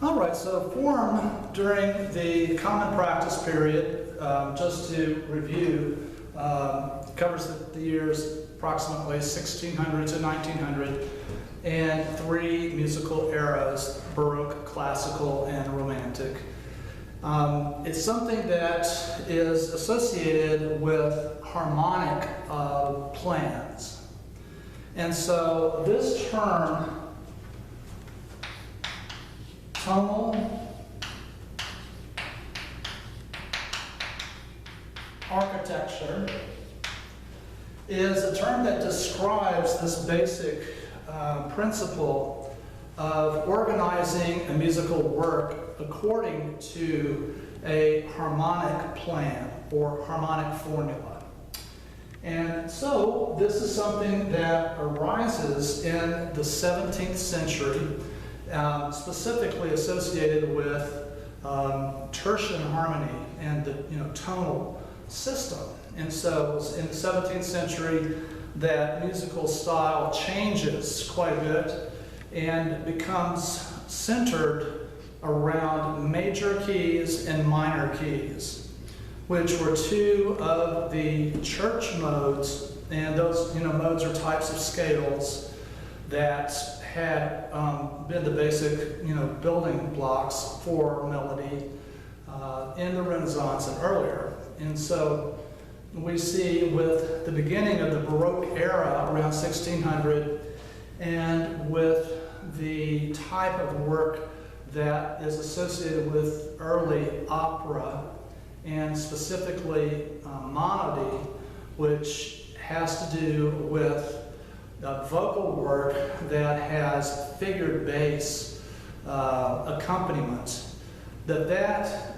All right, so form during the common practice period, just to review, covers the years approximately 1600 to 1900, and three musical eras: Baroque, Classical, and Romantic. It's something that is associated with harmonic plans. And so this term, tonal architecture, is a term that describes this basic principle of organizing a musical work according to a harmonic plan or harmonic formula. And so this is something that arises in the 17th century, specifically associated with tertian harmony and the tonal system. And so in the 17th century, that musical style changes quite a bit and becomes centered around major keys and minor keys, which were two of the church modes. And those modes are types of scales that had been the basic building blocks for melody in the Renaissance and earlier. And so we see with the beginning of the Baroque era around 1600, and with the type of work that is associated with early opera, and specifically monody, which has to do with vocal work that has figured bass accompaniment, that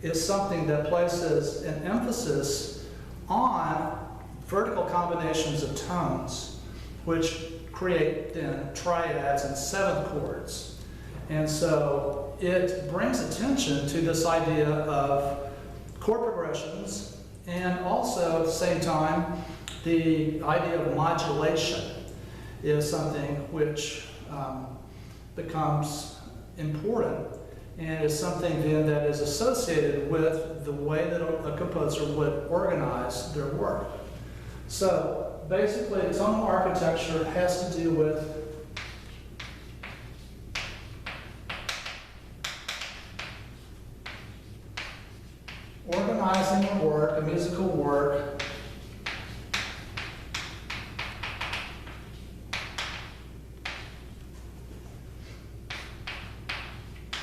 is something that places an emphasis on vertical combinations of tones, which create then triads and seventh chords. And so it brings attention to this idea of chord progressions, and also at the same time, the idea of modulation is something which becomes important, and is something then that is associated with the way that a composer would organize their work. So basically, tonal architecture has to do with organizing a work, a musical work,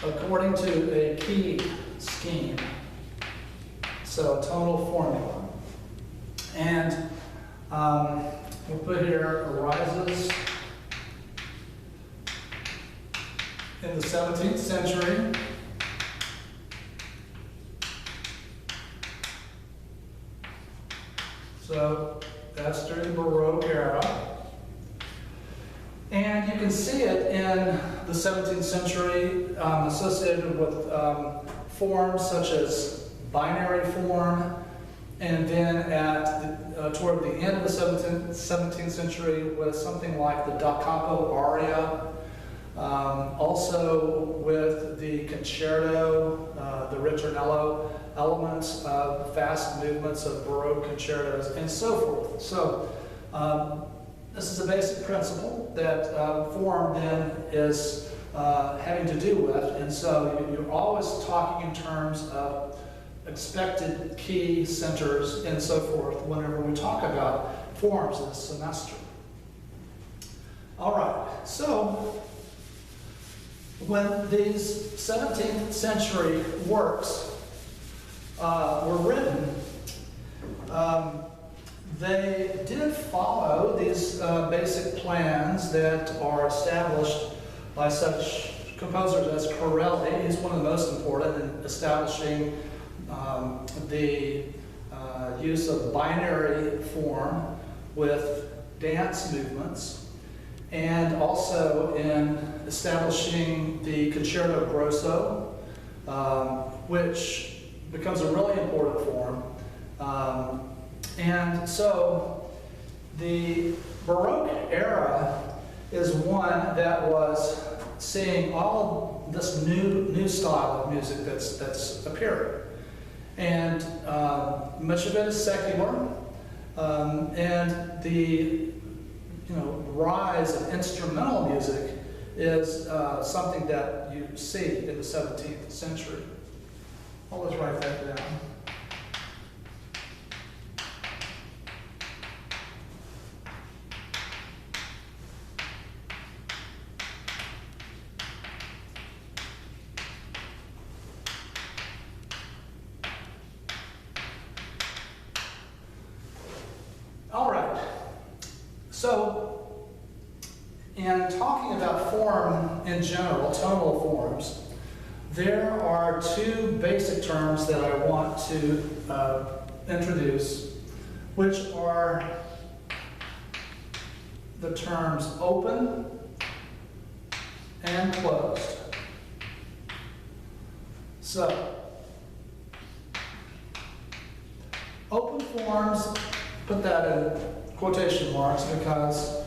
according to a key scheme, so tonal formula. And we'll put here arises in the 17th century. So that's during the Baroque era. And you can see it in the 17th century associated with forms such as binary form, and then toward the end of the 17th century with something like the da capo aria, also with the concerto, the ritornello elements of fast movements of Baroque concertos, and so forth. So this is a basic principle that form then is having to do with, and so you're always talking in terms of expected key centers and so forth whenever we talk about forms this semester. All right, so when these 17th century works were written, they did follow these basic plans that are established by such composers as Corelli. He's one of the most important in establishing the use of binary form with dance movements, and also in establishing the concerto grosso, which becomes a really important form. And so the Baroque era is one that was seeing all of this new style of music that's appearing. And much of it is secular, and the rise of instrumental music is something that you see in the 17th century. Let's write that down. All right. So, in talking about form in general, tonal forms, there are two basic terms that I want to introduce, which are the terms open and closed. So, open forms, put that in quotation marks because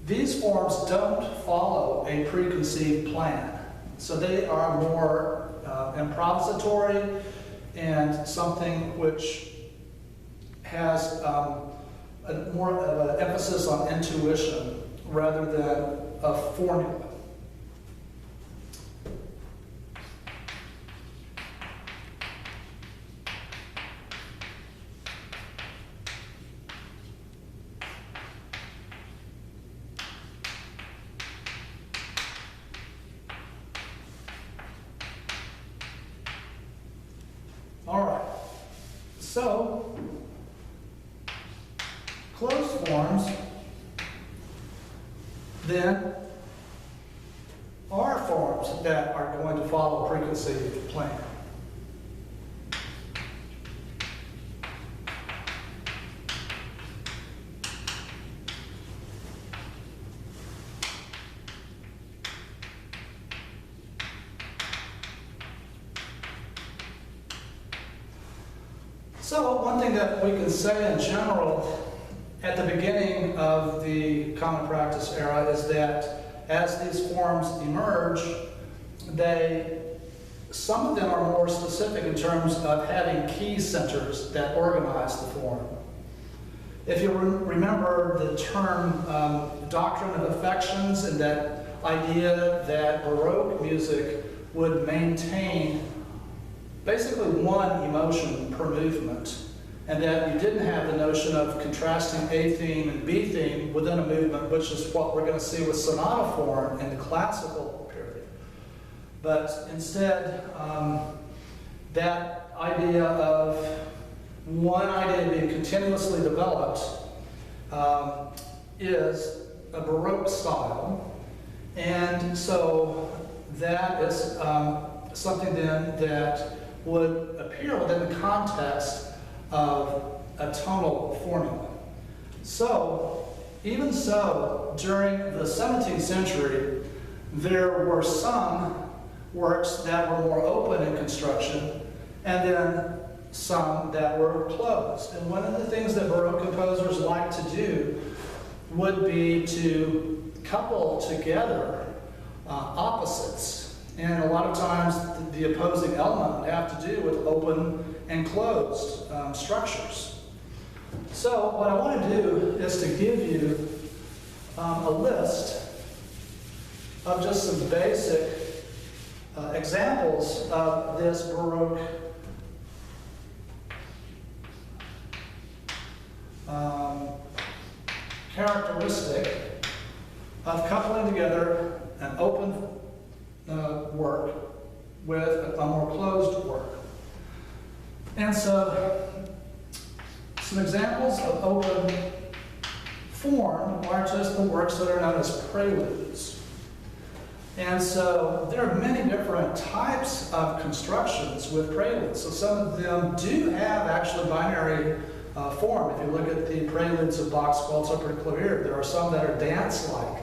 these forms don't follow a preconceived plan. So they are more improvisatory and something which has more of an emphasis on intuition rather than a formula. All right, so closed forms then are forms that are going to follow a preconceived plan. So one thing that we can say in general at the beginning of the common practice era is that as these forms emerge, some of them are more specific in terms of having key centers that organize the form. If you remember the term doctrine of affections and that idea that Baroque music would maintain basically one emotion per movement, and that you didn't have the notion of contrasting A theme and B theme within a movement, which is what we're going to see with sonata form in the classical period. But instead, that idea of one idea being continuously developed is a Baroque style, and so that is something then that would appear within the context of a tonal formula. So, even so, during the 17th century, there were some works that were more open in construction, and then some that were closed. And one of the things that Baroque composers like to do would be to couple together opposites. And a lot of times the opposing element would have to do with open and closed structures. So what I want to do is to give you a list of just some basic examples of this Baroque characteristic of coupling together an open work with a more closed work. And so, some examples of open form are just the works that are known as preludes. And so, there are many different types of constructions with preludes. So some of them do have actually binary form. If you look at the preludes of Bach's Waltz Opera Clavier, there are some that are dance-like.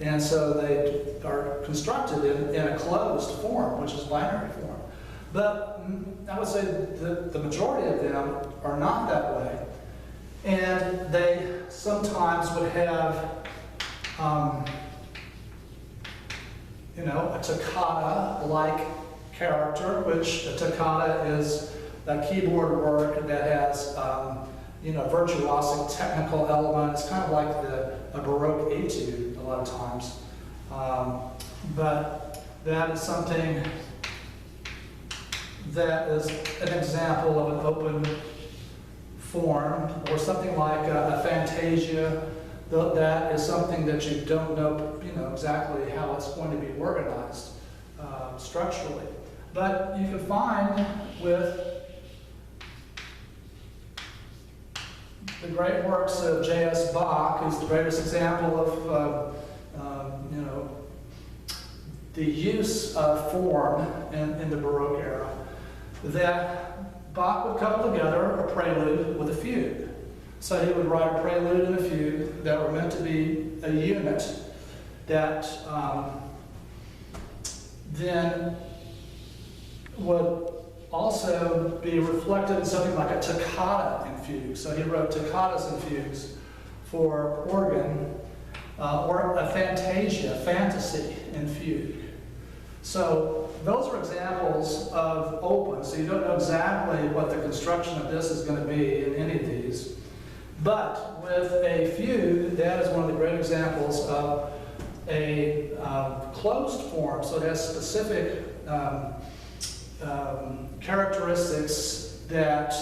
And so they are constructed in a closed form, which is binary form. But I would say the majority of them are not that way. And they sometimes would have you know, a toccata-like character, which a toccata is a keyboard work that has, you know, virtuosic technical element. It's kind of like a Baroque etude a lot of times. But that is something that is an example of an open form, or something like a fantasia. That is something that you don't know, you know, exactly how it's going to be organized structurally. But you can find with the great works of J.S. Bach, who's the greatest example of, you know, the use of form in the Baroque era, that Bach would couple together a prelude with a fugue. So he would write a prelude and a fugue that were meant to be a unit that then would also be reflected in something like a toccata in fugue. So he wrote toccatas and fugues for organ, or a fantasia, fantasy in fugue. So those are examples of open. So you don't know exactly what the construction of this is going to be in any of these. But with a fugue, that is one of the great examples of a closed form. So it has specific characteristics that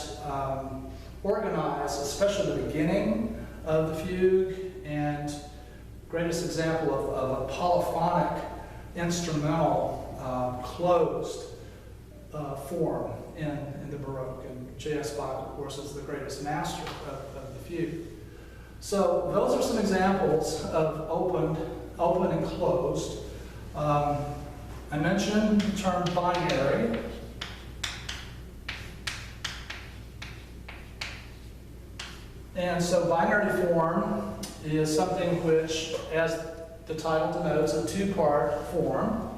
organize, especially the beginning of the fugue, and greatest example of a polyphonic instrumental closed form in the Baroque. And J.S. Bach, of course, is the greatest master of the fugue. So those are some examples of open and closed. I mentioned the term binary. And so binary form is something which, as the title denotes, a two-part form.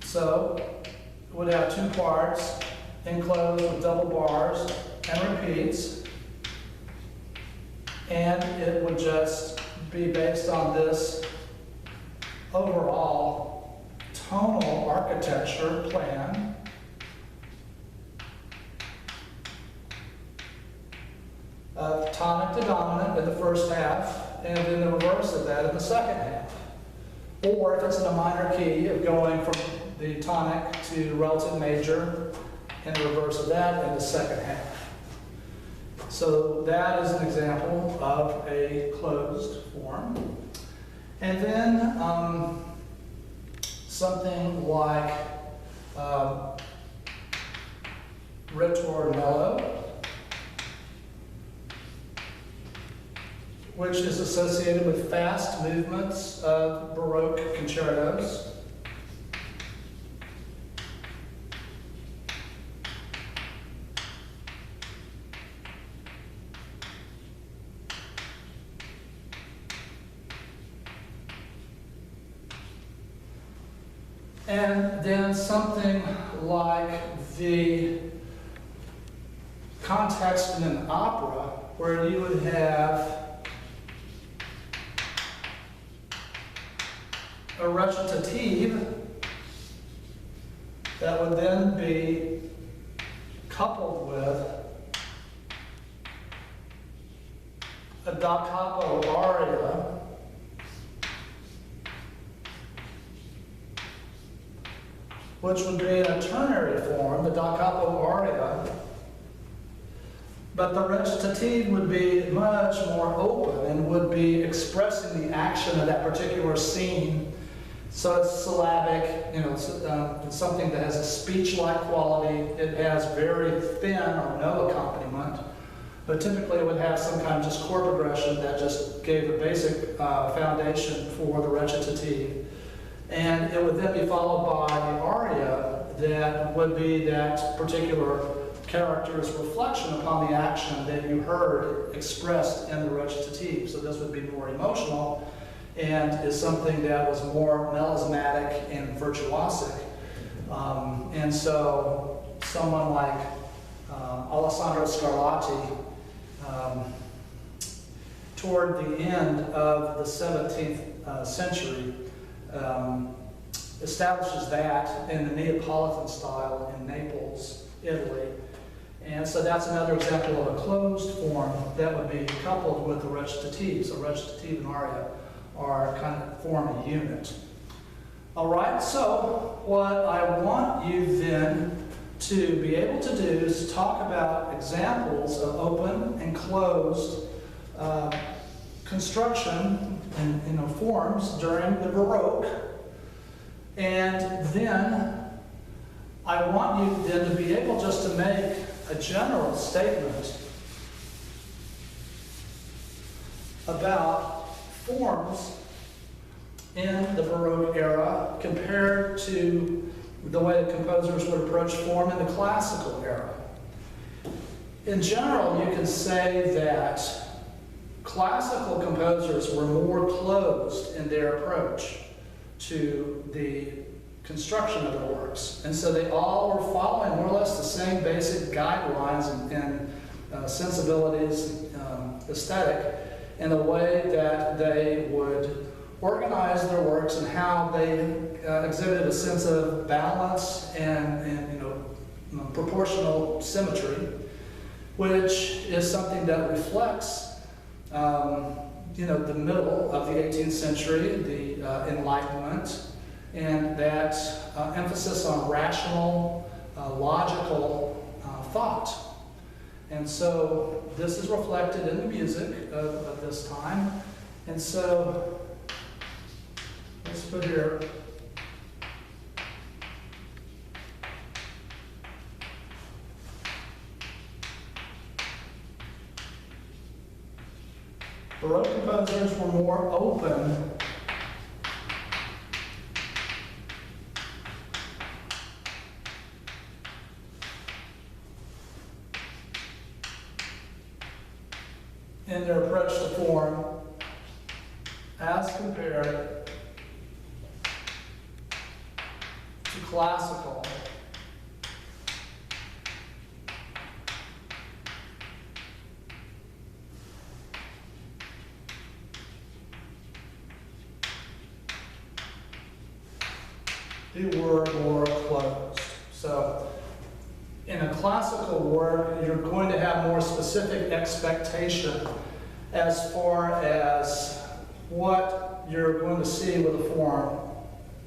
So it would have two parts enclosed with double bars and repeats. And it would just be based on this overall tonal architecture plan. Of tonic to dominant in the first half, and then the reverse of that in the second half. Or if it's in a minor key, of going from the tonic to relative major, and the reverse of that in the second half. So that is an example of a closed form. And then something like ritornello, which is associated with fast movements of Baroque concertos. And then something like the context in an opera, where you would have a recitative that would then be coupled with a da capo aria, which would be in a ternary form, the da capo aria, but the recitative would be much more open and would be expressing the action of that particular scene. So it's syllabic, you know, it's something that has a speech-like quality. It has very thin or no accompaniment, but typically it would have some kind of just chord progression that just gave a basic foundation for the recitative. And it would then be followed by the aria that would be that particular character's reflection upon the action that you heard expressed in the recitative. So this would be more emotional, and is something that was more melismatic and virtuosic. And so someone like Alessandro Scarlatti, toward the end of the 17th century, establishes that in the Neapolitan style in Naples, Italy. And so that's another example of a closed form that would be coupled with the recitative. So recitative and aria are kind of form a unit. All right, so what I want you then to be able to do is talk about examples of open and closed construction and forms during the Baroque. And then I want you then to be able just to make a general statement about forms in the Baroque era compared to the way the composers would approach form in the classical era. In general, you can say that classical composers were more closed in their approach to the construction of their works. And so they all were following more or less the same basic guidelines and sensibilities, aesthetic, in the way that they would organize their works and how they exhibited a sense of balance and proportional symmetry, which is something that reflects the middle of the 18th century, the Enlightenment, and that emphasis on rational, logical thought. And so this is reflected in the music of this time. And so let's put here Baroque composers were more open in their approach to form as compared to classical. Who were more closed. So in a classical work, you're going to have more specific expectation as far as what you're going to see with a form,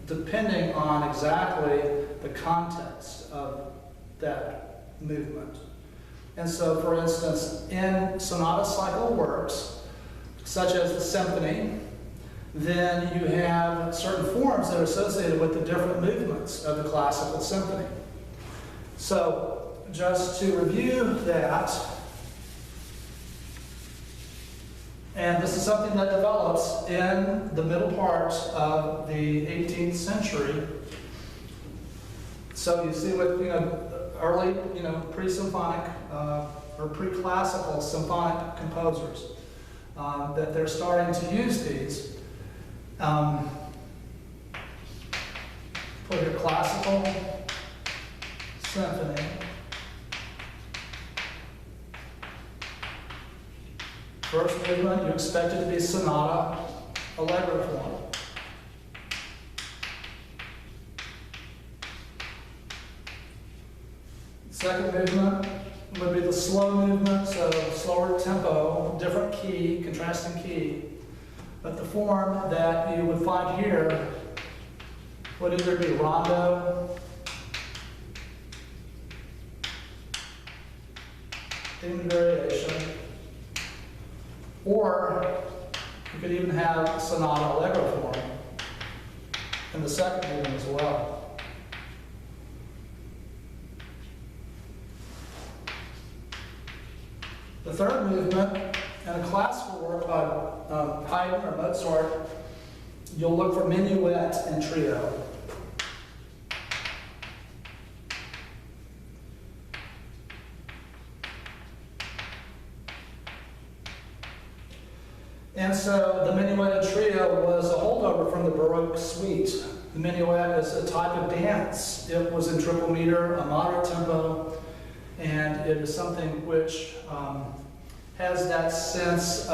depending on exactly the context of that movement. And so, for instance, in sonata cycle works, such as the symphony, then you have certain forms that are associated with the different movements of the classical symphony. So, just to review that, and this is something that develops in the middle part of the 18th century. So you see with early pre-symphonic or pre-classical symphonic composers that they're starting to use these. Put your classical symphony. First movement, you expect it to be sonata, allegro form. Second movement would be the slow movement, so slower tempo, different key, contrasting key. But the form that you would find here would either be rondo, theme variation, or you could even have sonata allegro form in the second movement as well. The third movement, in a classical work by Haydn or Mozart, you'll look for minuet and trio. And so the minuet and trio was a holdover from the Baroque suite. The minuet is a type of dance. It was in triple meter, a moderate tempo, and it is something which has that sense of